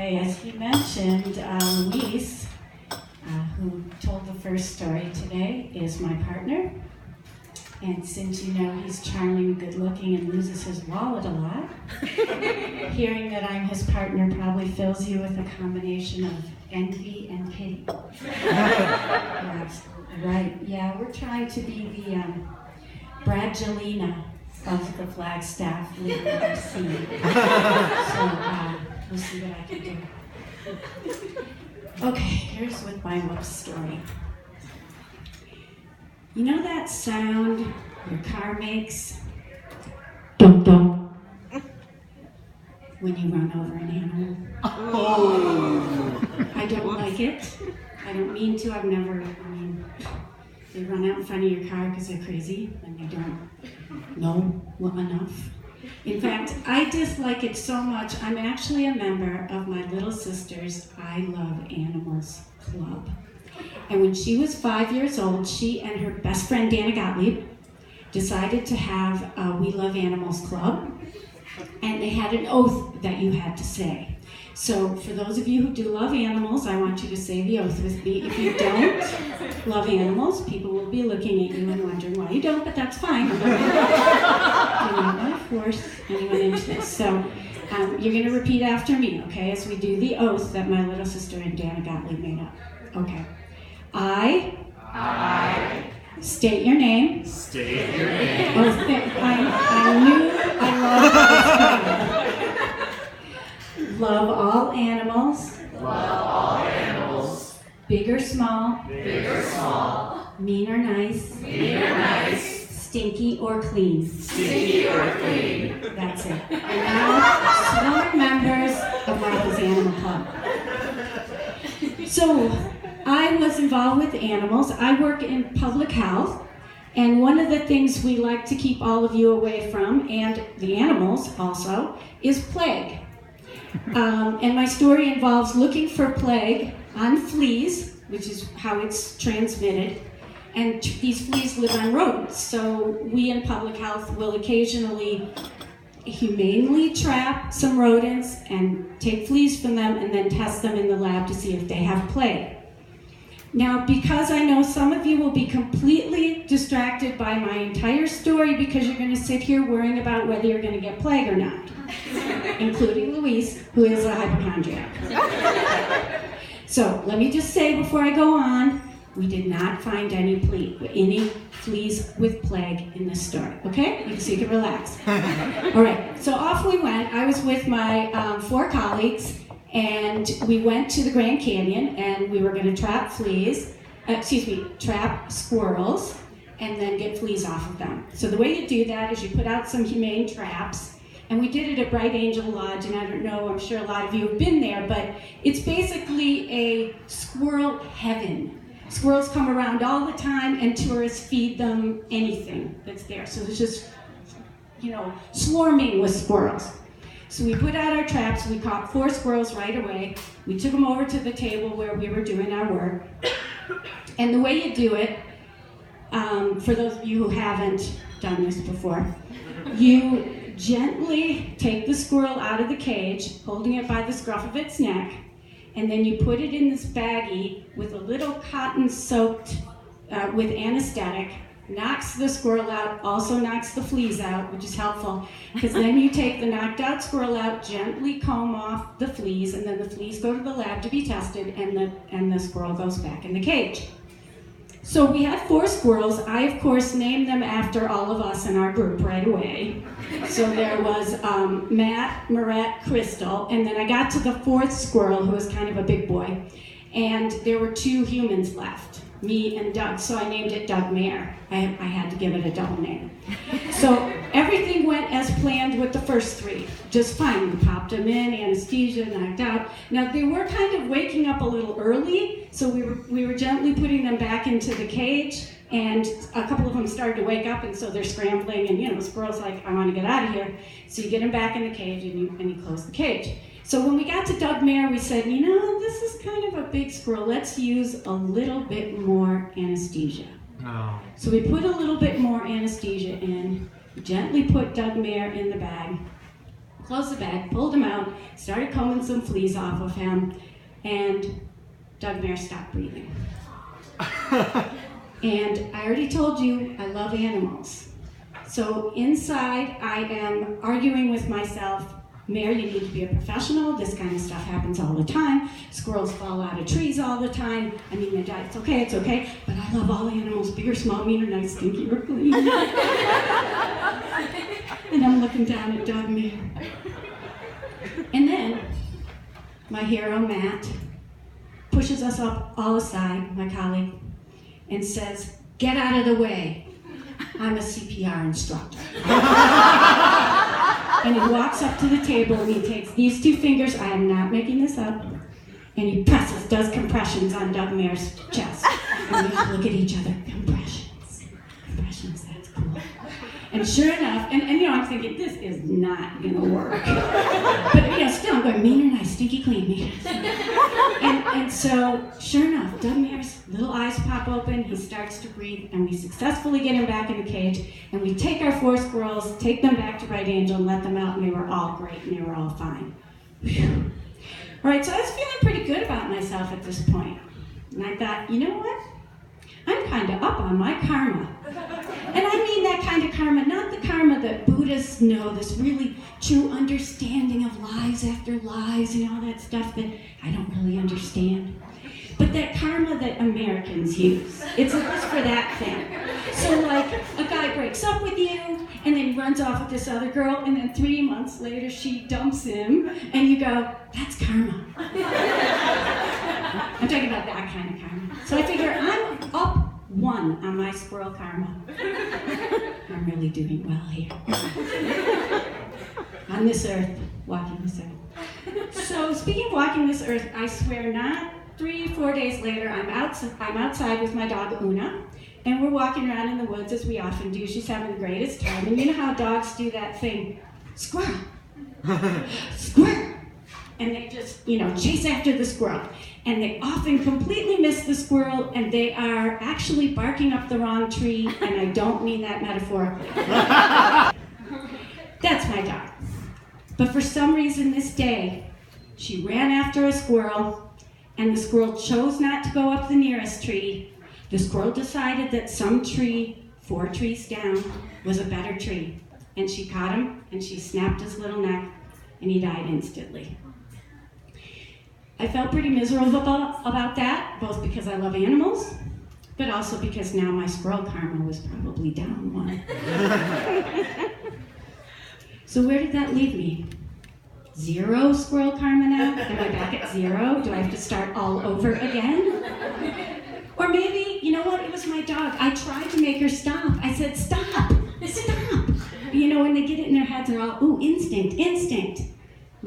Okay, as he mentioned, Luis, who told the first story today, is my partner. And since you know he's charming, good-looking, and loses his wallet a lot, hearing that I'm his partner probably fills you with a combination of envy and pity. Yeah, absolutely right. Yeah, we're trying to be the Bradgelina of the Flagstaff legal scene. So we'll see what I can do. Okay, here's with my love story. You know that sound your car makes? Dum dum. When you run over an animal. Oh. I don't like it. I don't mean to. They run out in front of your car because they're crazy and they don't know enough. In fact, I dislike it so much, I'm actually a member of my little sister's I Love Animals Club. And when she was 5 years old, she and her best friend, Dana Gottlieb, decided to have a We Love Animals Club. And they had an oath that you had to say. So for those of you who do love animals, I want you to say the oath with me. If you don't love animals, people will be looking at you and wondering why you don't, but that's fine. I'm not going to force anyone into this. So you're going to repeat after me, okay, as we do the oath that my little sister and Dana Gottlieb made up. Okay. I state your name. State your name. I knew I loved this. Love all animals. Love all animals. Big or small. Big or small. Mean or nice. Mean or nice. Stinky or clean. Stinky or clean. That's it. And now, sworn members of Martha's Animal Club. So, I was involved with animals. I work in public health. And one of the things we like to keep all of you away from, and the animals also, is plague. And my story involves looking for plague on fleas, which is how it's transmitted. And these fleas live on rodents. So we in public health will occasionally humanely trap some rodents and take fleas from them and then test them in the lab to see if they have plague. Now, because I know some of you will be completely distracted by my entire story because you're going to sit here worrying about whether you're going to get plague or not, including Luis, who is a hypochondriac. So let me just say before I go on, we did not find any fleas with plague in this story, okay? So you can relax. All right, so off we went. I was with my 4 colleagues, and we went to the Grand Canyon, and we were going to trap trap squirrels, and then get fleas off of them. So the way you do that is you put out some humane traps, and we did it at Bright Angel Lodge, and I don't know, I'm sure a lot of you have been there, but it's basically a squirrel heaven. Squirrels come around all the time, and tourists feed them anything that's there. So it's just, swarming with squirrels. So we put out our traps, we caught 4 squirrels right away. We took them over to the table where we were doing our work. And the way you do it, for those of you who haven't done this before, you gently take the squirrel out of the cage, holding it by the scruff of its neck, and then you put it in this baggie with a little cotton soaked with anesthetic, knocks the squirrel out, also knocks the fleas out, which is helpful, because then you take the knocked out squirrel out, gently comb off the fleas, and then the fleas go to the lab to be tested, and the squirrel goes back in the cage. So we had 4 squirrels. I, of course, named them after all of us in our group right away. So there was Matt, Marette, Crystal, and then I got to the 4th squirrel, who was kind of a big boy, and there were 2 humans left, me and Doug, so I named it Doug Mare. I had to give it a double name. So everything went as planned with the first 3, just fine. We popped them in, anesthesia, knocked out. Now they were kind of waking up a little early, so we were gently putting them back into the cage, and a couple of them started to wake up, and so they're scrambling, and the squirrel's like, I want to get out of here. So you get them back in the cage, and you close the cage. So when we got to Doug Mare, we said, this is kind of a big squirrel. Let's use a little bit more anesthesia. Oh. So we put a little bit more anesthesia in, gently put Doug Mare in the bag, closed the bag, pulled him out, started combing some fleas off of him, and Doug Mare stopped breathing. And I already told you I love animals. So inside I am arguing with myself, Mare, you need to be a professional. This kind of stuff happens all the time. Squirrels fall out of trees all the time. I mean, it's okay. But I love all animals, big or small, mean or nice, stinky or clean. And I'm looking down at Doug Mare. And then my hero, Matt, pushes us up all aside, my colleague, and says, "Get out of the way. I'm a CPR instructor." And he walks up to the table and he takes these two fingers, I am not making this up, and he does compressions on Doug Mare's chest. And we all look at each other, compressions, that's cool. And sure enough, and I'm thinking, this is not gonna work. But still I'm going, mean or nice, stinky clean, mean. And so, sure enough, Doug Mare's little eyes pop open, he starts to breathe, and we successfully get him back in the cage, and we take our 4 squirrels, take them back to Bright Angel, and let them out, and they were all great, and they were all fine. Whew. All right, so I was feeling pretty good about myself at this point. And I thought, you know what? I'm kind of up on my karma. And I mean that kind of karma, not the karma that Buddhists know, this really true understanding of lives after lives and all that stuff that I don't really understand. But that karma that Americans use. It's just for that thing. So like, a guy breaks up with you, and then he runs off with this other girl, and then 3 months later she dumps him, and you go, that's karma. I'm talking about that kind of karma. So I figure I'm up 1 on my squirrel karma. I'm really doing well here. On this earth, walking this earth. So speaking of walking this earth, I swear not 3-4 days later, I'm outside with my dog Una, and we're walking around in the woods as we often do. She's having the greatest time. And you know how dogs do that thing, squirrel, squirrel. And they just, chase after the squirrel. And they often completely miss the squirrel, and they are actually barking up the wrong tree, and I don't mean that metaphorically. That's my dog. But for some reason this day, she ran after a squirrel, and the squirrel chose not to go up the nearest tree. The squirrel decided that some tree, 4 trees down, was a better tree. And she caught him, and she snapped his little neck, and he died instantly. I felt pretty miserable about that, both because I love animals, but also because now my squirrel karma was probably down 1. So where did that leave me? 0 squirrel karma now? Am I back at 0? Do I have to start all over again? Or maybe, you know what, it was my dog. I tried to make her stop. I said, stop, stop. When they get it in their heads, they're all, ooh, instinct. And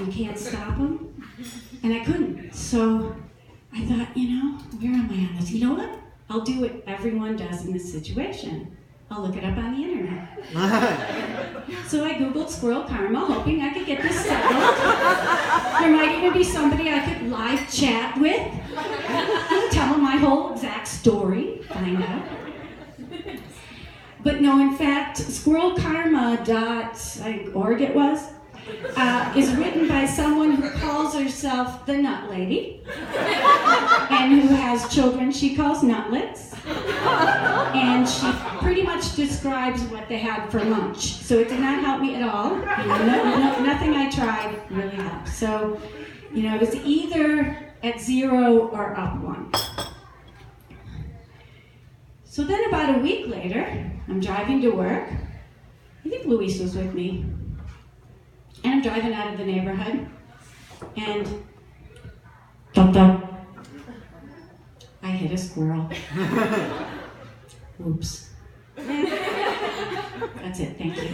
I can't stop them. And I couldn't. So I thought, where am I on this? You know what? I'll do what everyone does in this situation. I'll look it up on the internet. So I Googled squirrel karma, hoping I could get this settled. There might even be somebody I could live chat with, tell them my whole exact story, find out. But no, in fact, squirrelkarma.org it was, is written by someone who calls herself the Nut Lady, and who has children she calls nutlets, and she pretty much describes what they had for lunch. So it did not help me at all. Nothing I tried really helped. So, it was either at 0 or up 1. So then about a week later, I'm driving to work. I think Luis was with me. And I'm driving out of the neighborhood, and dum-dum, I hit a squirrel. Oops. That's it, thank you.